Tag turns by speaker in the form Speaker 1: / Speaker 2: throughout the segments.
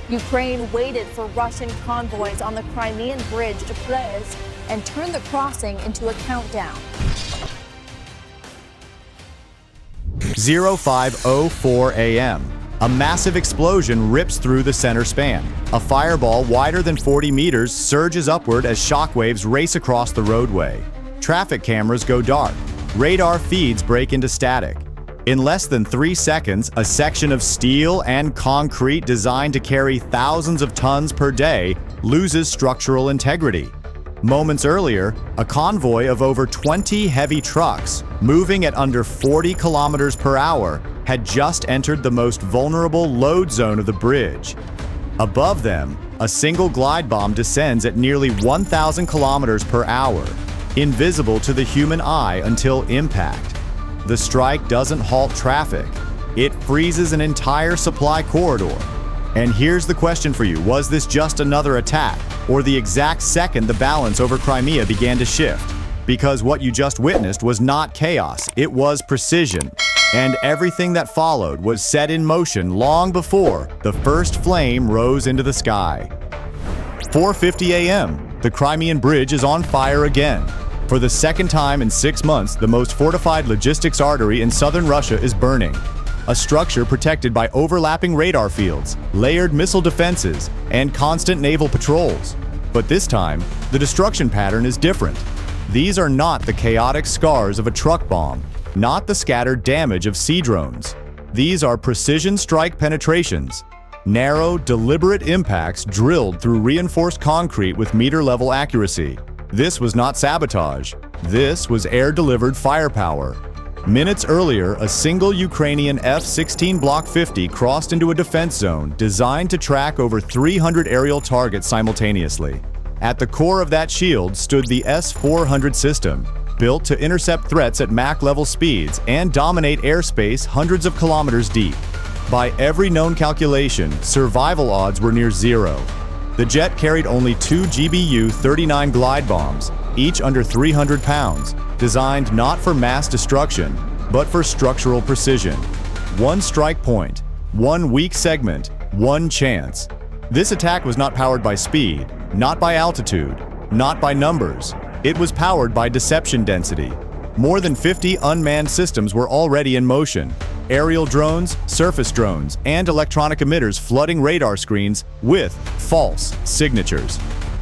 Speaker 1: Ukraine waited for Russian convoys on the Crimean Bridge to close and turned the crossing into a countdown.
Speaker 2: 05:04 a.m. A massive explosion rips through the center span. A fireball wider than 40 meters surges upward as shockwaves race across the roadway. Traffic cameras go dark. Radar feeds break into static. In less than 3 seconds, a section of steel and concrete designed to carry thousands of tons per day loses structural integrity. Moments earlier, a convoy of over 20 heavy trucks, moving at under 40 kilometers per hour, had just entered the most vulnerable load zone of the bridge. Above them, a single glide bomb descends at nearly 1,000 kilometers per hour, invisible to the human eye until impact. The strike doesn't halt traffic. It freezes an entire supply corridor. And here's the question for you. Was this just another attack, or the exact second the balance over Crimea began to shift? Because what you just witnessed was not chaos, it was precision. And everything that followed was set in motion long before the first flame rose into the sky. 4:50 a.m. The Crimean Bridge is on fire again. For the second time in 6 months, the most fortified logistics artery in southern Russia is burning. A structure protected by overlapping radar fields, layered missile defenses, and constant naval patrols. But this time, the destruction pattern is different. These are not the chaotic scars of a truck bomb, not the scattered damage of sea drones. These are precision strike penetrations, narrow, deliberate impacts drilled through reinforced concrete with meter-level accuracy. This was not sabotage. This was air-delivered firepower. Minutes earlier, a single Ukrainian F-16 Block 50 crossed into a defense zone designed to track over 300 aerial targets simultaneously. At the core of that shield stood the S-400 system, built to intercept threats at Mach-level speeds and dominate airspace hundreds of kilometers deep. By every known calculation, survival odds were near zero. The jet carried only 2 GBU-39 glide bombs, each under 300 pounds, designed not for mass destruction, but for structural precision. One strike point, one weak segment, one chance. This attack was not powered by speed, not by altitude, not by numbers. It was powered by deception density. More than 50 unmanned systems were already in motion. Aerial drones, surface drones, and electronic emitters flooding radar screens with false signatures.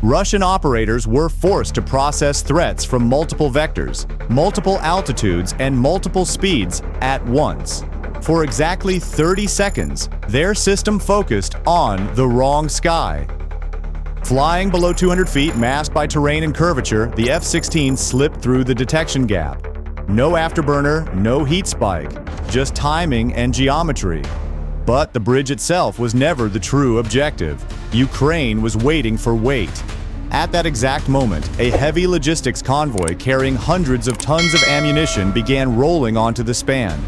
Speaker 2: Russian operators were forced to process threats from multiple vectors, multiple altitudes, and multiple speeds at once. For exactly 30 seconds, their system focused on the wrong sky. Flying below 200 feet, masked by terrain and curvature, the F-16 slipped through the detection gap. No afterburner, no heat spike, just timing and geometry. But the bridge itself was never the true objective. Ukraine was waiting for weight. At that exact moment, a heavy logistics convoy carrying hundreds of tons of ammunition began rolling onto the span.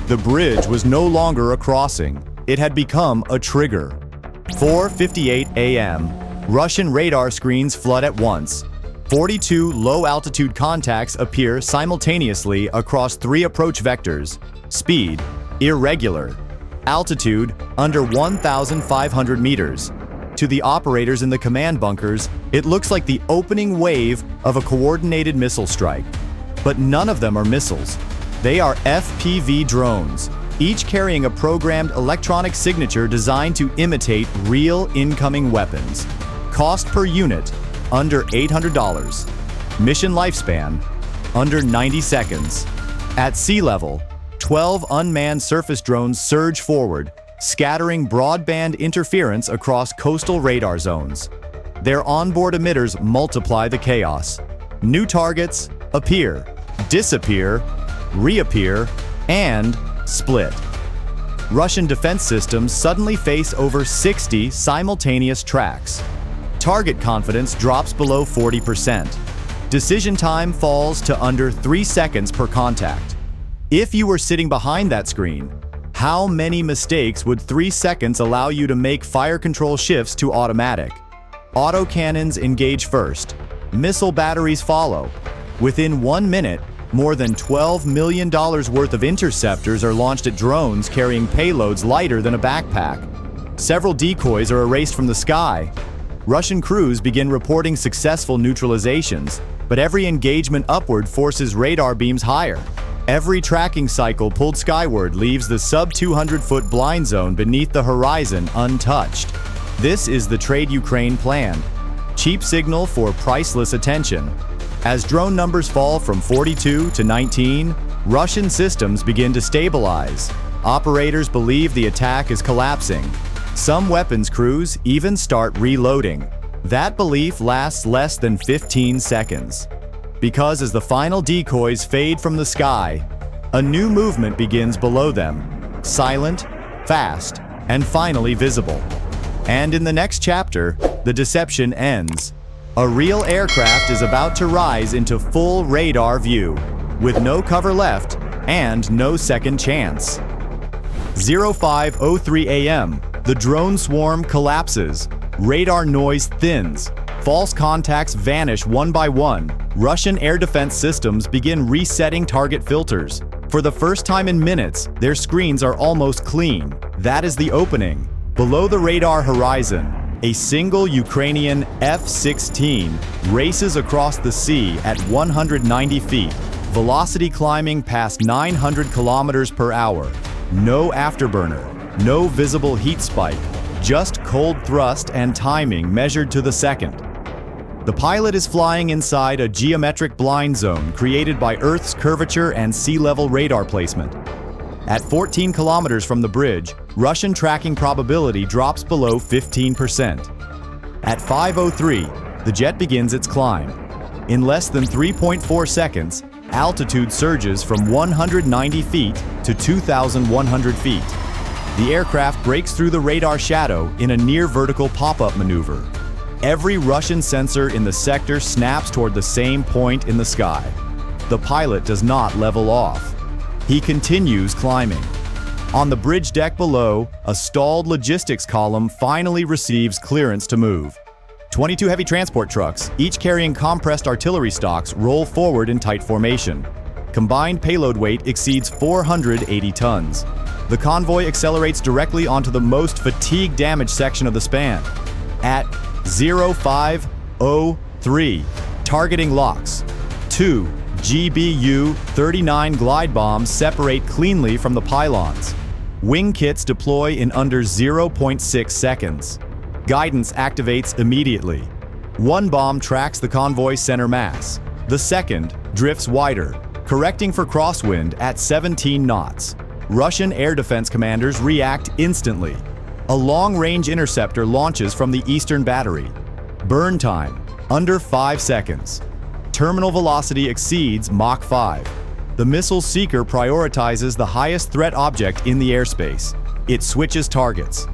Speaker 2: The bridge was no longer a crossing. It had become a trigger. 4:58 a.m. Russian radar screens flood at once. 42 low-altitude contacts appear simultaneously across 3 approach vectors. Speed, irregular. Altitude, under 1,500 meters. To the operators in the command bunkers, it looks like the opening wave of a coordinated missile strike. But none of them are missiles. They are FPV drones, each carrying a programmed electronic signature designed to imitate real incoming weapons. Cost per unit, under $800. Mission lifespan, under 90 seconds. At sea level, 12 unmanned surface drones surge forward, scattering broadband interference across coastal radar zones. Their onboard emitters multiply the chaos. New targets appear, disappear, reappear, and split. Russian defense systems suddenly face over 60 simultaneous tracks. Target confidence drops below 40%. Decision time falls to under 3 seconds per contact. If you were sitting behind that screen, how many mistakes would 3 seconds allow you to make fire control shifts to automatic? Autocannons engage first. Missile batteries follow. Within 1 minute, more than $12 million worth of interceptors are launched at drones carrying payloads lighter than a backpack. Several decoys are erased from the sky. Russian crews begin reporting successful neutralizations, but every engagement upward forces radar beams higher. Every tracking cycle pulled skyward leaves the sub-200-foot blind zone beneath the horizon untouched. This is the trade Ukraine planned. Cheap signal for priceless attention. As drone numbers fall from 42 to 19, Russian systems begin to stabilize. Operators believe the attack is collapsing. Some weapons crews even start reloading. That belief lasts less than 15 seconds. Because as the final decoys fade from the sky, a new movement begins below them. Silent, fast, and finally visible. And in the next chapter, the deception ends. A real aircraft is about to rise into full radar view, with no cover left and no second chance. 05:03 a.m. The drone swarm collapses. Radar noise thins. False contacts vanish one by one. Russian air defense systems begin resetting target filters. For the first time in minutes, their screens are almost clean. That is the opening. Below the radar horizon, a single Ukrainian F-16 races across the sea at 190 feet, velocity climbing past 900 kilometers per hour. No afterburner, no visible heat spike, just cold thrust and timing measured to the second. The pilot is flying inside a geometric blind zone created by Earth's curvature and sea level radar placement. At 14 kilometers from the bridge, Russian tracking probability drops below 15%. At 5:03, the jet begins its climb. In less than 3.4 seconds, altitude surges from 190 feet to 2,100 feet. The aircraft breaks through the radar shadow in a near-vertical pop-up maneuver. Every Russian sensor in the sector snaps toward the same point in the sky. The pilot does not level off. He continues climbing. On the bridge deck below, a stalled logistics column finally receives clearance to move. 22 heavy transport trucks, each carrying compressed artillery stocks, roll forward in tight formation. Combined payload weight exceeds 480 tons. The convoy accelerates directly onto the most fatigue-damaged section of the span. At 05:03, targeting locks. 2 GBU-39 glide bombs separate cleanly from the pylons. Wing kits deploy in under 0.6 seconds. Guidance activates immediately. One bomb tracks the convoy's center mass. The second drifts wider, correcting for crosswind at 17 knots. Russian air defense commanders react instantly. A long-range interceptor launches from the eastern battery. Burn time, under 5 seconds. Terminal velocity exceeds Mach 5. The missile seeker prioritizes the highest threat object in the airspace. It switches targets.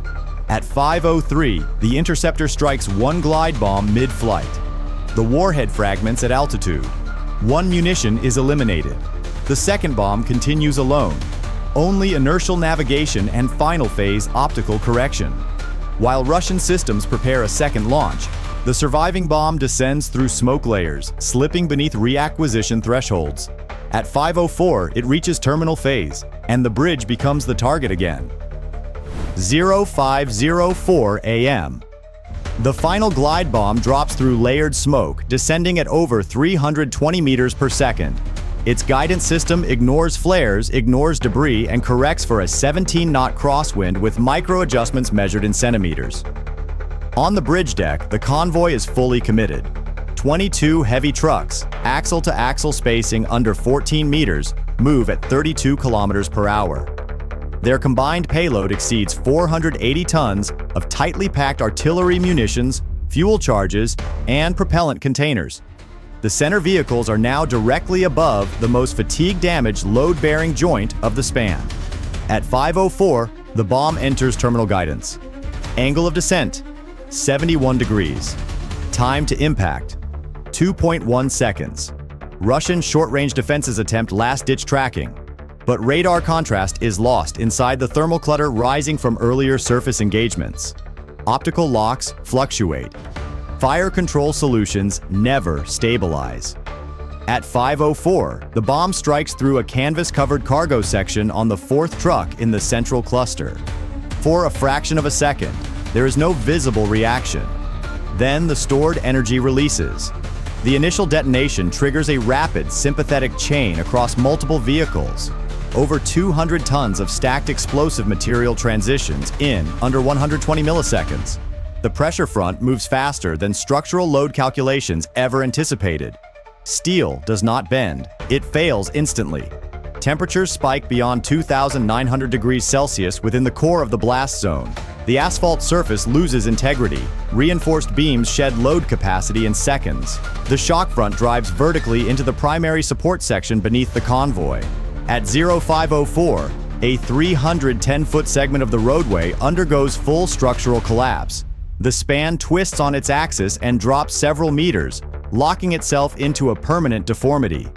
Speaker 2: At 5:03, the interceptor strikes one glide bomb mid-flight. The warhead fragments at altitude. One munition is eliminated. The second bomb continues alone. Only inertial navigation and final phase optical correction. While Russian systems prepare a second launch, the surviving bomb descends through smoke layers, slipping beneath reacquisition thresholds. At 5:04, it reaches terminal phase, and the bridge becomes the target again. 05:04 a.m. The final glide bomb drops through layered smoke, descending at over 320 meters per second. Its guidance system ignores flares, ignores debris, and corrects for a 17-knot crosswind with micro-adjustments measured in centimeters. On the bridge deck, the convoy is fully committed. 22 heavy trucks, axle-to-axle spacing under 14 meters, move at 32 kilometers per hour. Their combined payload exceeds 480 tons of tightly packed artillery munitions, fuel charges, and propellant containers. The center vehicles are now directly above the most fatigue-damaged load-bearing joint of the span. At 5:04, the bomb enters terminal guidance. Angle of descent, 71 degrees. Time to impact, 2.1 seconds. Russian short-range defenses attempt last-ditch tracking, but radar contrast is lost inside the thermal clutter rising from earlier surface engagements. Optical locks fluctuate. Fire control solutions never stabilize. At 5:04, the bomb strikes through a canvas-covered cargo section on the fourth truck in the central cluster. For a fraction of a second, there is no visible reaction. Then the stored energy releases. The initial detonation triggers a rapid sympathetic chain across multiple vehicles. Over 200 tons of stacked explosive material transitions in under 120 milliseconds. The pressure front moves faster than structural load calculations ever anticipated. Steel does not bend. It fails instantly. Temperatures spike beyond 2,900 degrees Celsius within the core of the blast zone. The asphalt surface loses integrity. Reinforced beams shed load capacity in seconds. The shock front drives vertically into the primary support section beneath the convoy. At 0504, a 310-foot segment of the roadway undergoes full structural collapse. The span twists on its axis and drops several meters, locking itself into a permanent deformity.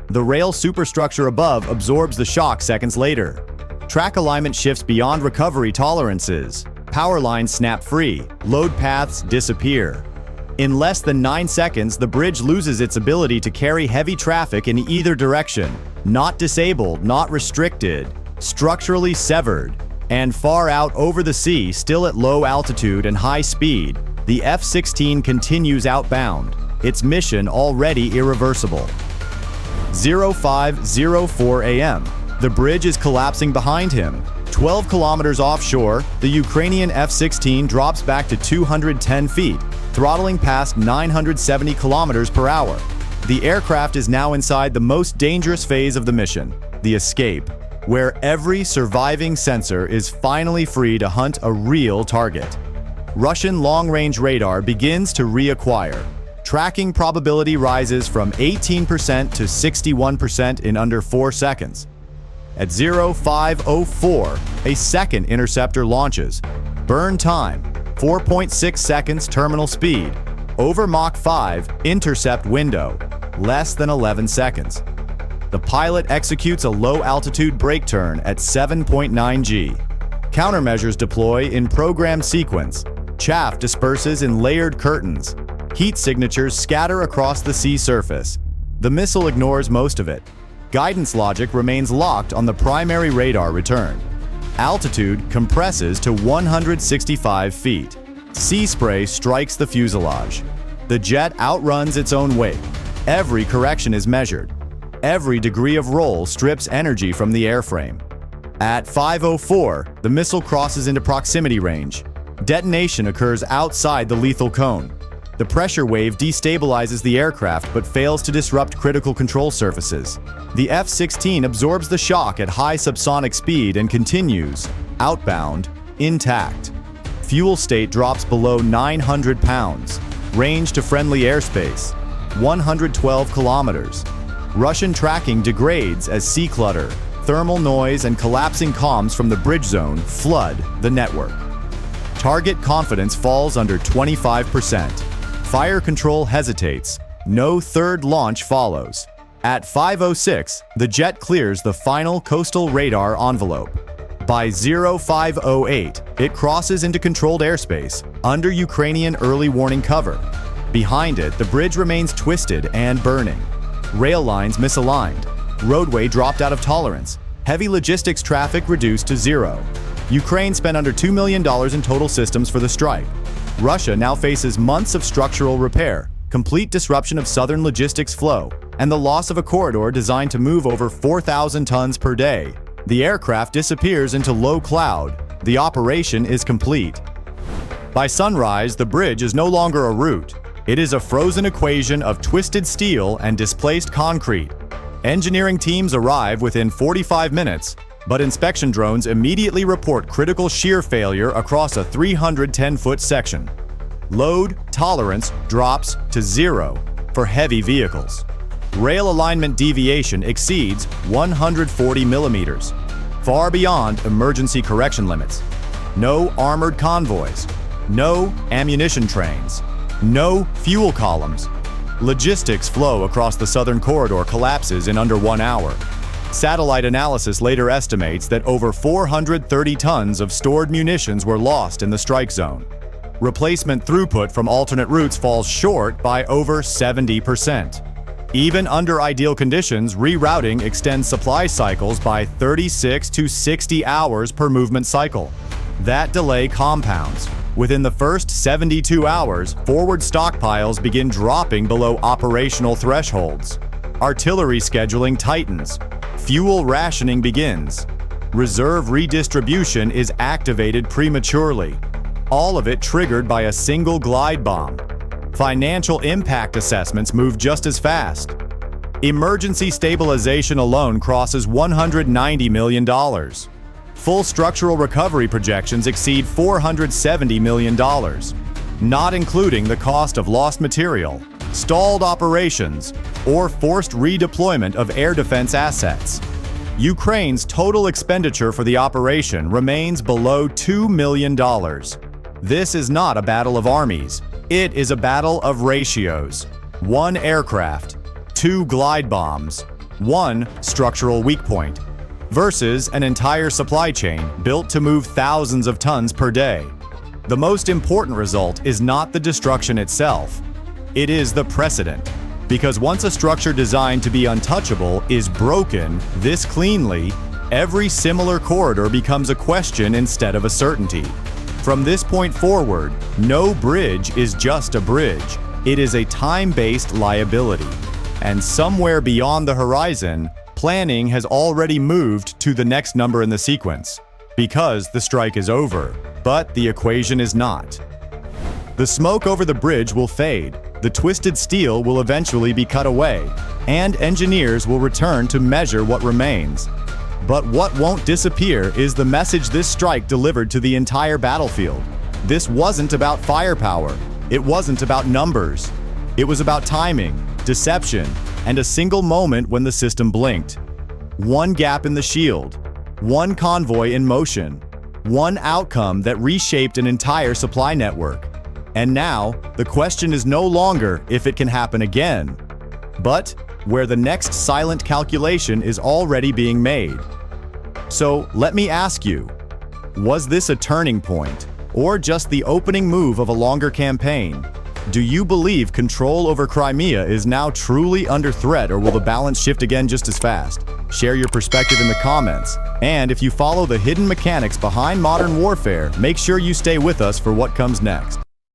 Speaker 2: The rail superstructure above absorbs the shock seconds later. Track alignment shifts beyond recovery tolerances. Power lines snap free. Load paths disappear. In less than 9 seconds, the bridge loses its ability to carry heavy traffic in either direction. Not disabled, not restricted, structurally severed. And far out over the sea, still at low altitude and high speed, the F-16 continues outbound, its mission already irreversible. 0504 a.m. The bridge is collapsing behind him. 12 kilometers offshore, the Ukrainian F-16 drops back to 210 feet, throttling past 970 kilometers per hour. The aircraft is now inside the most dangerous phase of the mission, the escape, where every surviving sensor is finally free to hunt a real target. Russian long-range radar begins to reacquire. Tracking probability rises from 18% to 61% in under 4 seconds. At 0504, a second interceptor launches. Burn time, 4.6 seconds terminal speed. Over Mach 5, intercept window, less than 11 seconds. The pilot executes a low-altitude brake turn at 7.9 G. Countermeasures deploy in program sequence. Chaff disperses in layered curtains. Heat signatures scatter across the sea surface. The missile ignores most of it. Guidance logic remains locked on the primary radar return. Altitude compresses to 165 feet. Sea spray strikes the fuselage. The jet outruns its own wake. Every correction is measured. Every degree of roll strips energy from the airframe. At 5:04, the missile crosses into proximity range. Detonation occurs outside the lethal cone. The pressure wave destabilizes the aircraft but fails to disrupt critical control surfaces. The F-16 absorbs the shock at high subsonic speed and continues, outbound, intact. Fuel state drops below 900 pounds. Range to friendly airspace, 112 kilometers. Russian tracking degrades as sea clutter, thermal noise, and collapsing comms from the bridge zone flood the network. Target confidence falls under 25%. Fire control hesitates. No third launch follows. At 5:06, the jet clears the final coastal radar envelope. By 0508, it crosses into controlled airspace, under Ukrainian early warning cover. Behind it, the bridge remains twisted and burning. Rail lines misaligned. Roadway dropped out of tolerance. Heavy logistics traffic reduced to zero. Ukraine spent under $2 million in total systems for the strike. Russia now faces months of structural repair, complete disruption of southern logistics flow, and the loss of a corridor designed to move over 4,000 tons per day. The aircraft disappears into low cloud. The operation is complete. By sunrise, the bridge is no longer a route. It is a frozen equation of twisted steel and displaced concrete. Engineering teams arrive within 45 minutes, but inspection drones immediately report critical shear failure across a 310-foot section. Load tolerance drops to 0 for heavy vehicles. Rail alignment deviation exceeds 140 millimeters, far beyond emergency correction limits. No armored convoys, no ammunition trains, no fuel columns. Logistics flow across the southern corridor collapses in under 1 hour. Satellite analysis later estimates that over 430 tons of stored munitions were lost in the strike zone. Replacement throughput from alternate routes falls short by over 70%. Even under ideal conditions, rerouting extends supply cycles by 36 to 60 hours per movement cycle. That delay compounds. Within the first 72 hours, forward stockpiles begin dropping below operational thresholds. Artillery scheduling tightens. Fuel rationing begins. Reserve redistribution is activated prematurely. All of it triggered by a single glide bomb. Financial impact assessments move just as fast. Emergency stabilization alone crosses $190 million. Full structural recovery projections exceed $470 million, not including the cost of lost material, stalled operations, or forced redeployment of air defense assets. Ukraine's total expenditure for the operation remains below $2 million. This is not a battle of armies. It is a battle of ratios. 1 aircraft, 2 glide bombs, 1 structural weak point, versus an entire supply chain built to move thousands of tons per day. The most important result is not the destruction itself. It is the precedent. Because once a structure designed to be untouchable is broken this cleanly, every similar corridor becomes a question instead of a certainty. From this point forward, no bridge is just a bridge. It is a time-based liability. And somewhere beyond the horizon, planning has already moved to the next number in the sequence. Because the strike is over, but the equation is not. The smoke over the bridge will fade, the twisted steel will eventually be cut away, and engineers will return to measure what remains. But what won't disappear is the message this strike delivered to the entire battlefield. This wasn't about firepower. It wasn't about numbers. It was about timing, deception, and a single moment when the system blinked. One gap in the shield, one convoy in motion, one outcome that reshaped an entire supply network. And now, the question is no longer if it can happen again, but where the next silent calculation is already being made. So let me ask you, was this a turning point, or just the opening move of a longer campaign? Do you believe control over Crimea is now truly under threat, or will the balance shift again just as fast? Share your perspective in the comments. And if you follow the hidden mechanics behind modern warfare, make sure you stay with us for what comes next.